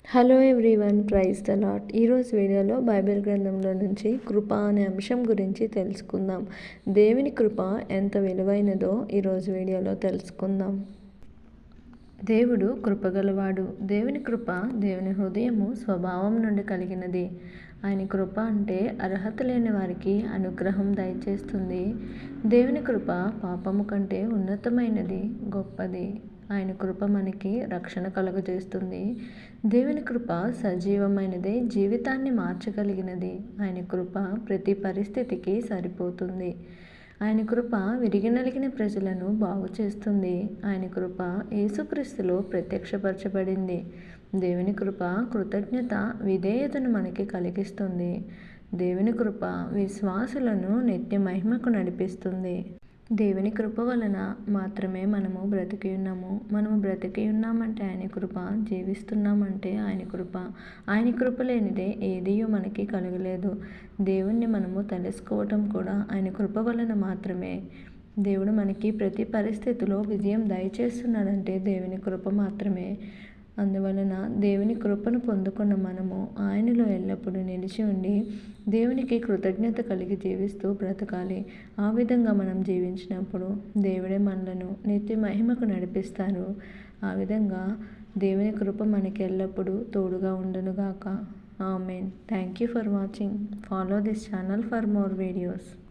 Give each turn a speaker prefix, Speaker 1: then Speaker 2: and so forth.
Speaker 1: Hello everyone, praise the Lord. ఈరోజు వీడియోలో Bible గ్రంథంలో నుంచి కృప అనే అంశం గురించి తెలుసుకుందాం. దేవుని కృప ఎంత విలువైనదో ఈరోజు వీడియోలో తెలుసుకుందాం. దేవుడు కృపగలవాడు. దేవుని కృప దేవుని హృదయము స్వభావం నుండి కలిగినది. ఆయన కృప అంటే అర్హత లేని వారికి అనుగ్రహం దయచేస్తుంది. దేవుని కృప పాపము కంటే ఉన్నతమైనది, గొప్పది. ఆయన కృప మనకి రక్షణ కలుగజేస్తుంది. దేవుని కృప సజీవమైనది, జీవితాన్ని మార్చగలిగినది. ఆయన కృప ప్రతి పరిస్థితికి సరిపోతుంది. ఆయన కృప విరిగి నలిగిన ప్రజలను బాగు చేస్తుంది. ఆయన కృప యేసుక్రీస్తులో ప్రత్యక్షపరచబడింది. దేవుని కృప కృతజ్ఞత, విధేయతను మనకి కలిగిస్తుంది. దేవుని కృప విశ్వాసులను నిత్య మహిమకు నడిపిస్తుంది. దేవుని కృప వలన మాత్రమే మనము బ్రతికి ఉన్నాము. మనము బ్రతికి ఉన్నామంటే ఆయన కృప, జీవిస్తున్నామంటే ఆయన కృప. ఆయన కృప లేనిదే ఏదియో మనకి కలగలేదు. దేవుణ్ణి మనము తెలుసుకోవటం కూడా ఆయన కృప వలన మాత్రమే. దేవుడు మనకి ప్రతి పరిస్థితిలో విజయం దయచేస్తున్నాడంటే దేవుని కృప మాత్రమే. అందువలన దేవుని కృపను పొందుకున్న మనము ఆయనలో ఎల్లప్పుడూ నిలిచి ఉండి దేవునికి కృతజ్ఞత కలిగి జీవిస్తూ బ్రతకాలి. ఆ విధంగా మనం జీవించినప్పుడు దేవుడే మనలను నిత్య మహిమకు నడిపిస్తారు. ఆ విధంగా దేవుని కృప మనకి ఎల్లప్పుడూ తోడుగా ఉండునుగాక. Amen. Thank you for watching. Follow this channel for more videos.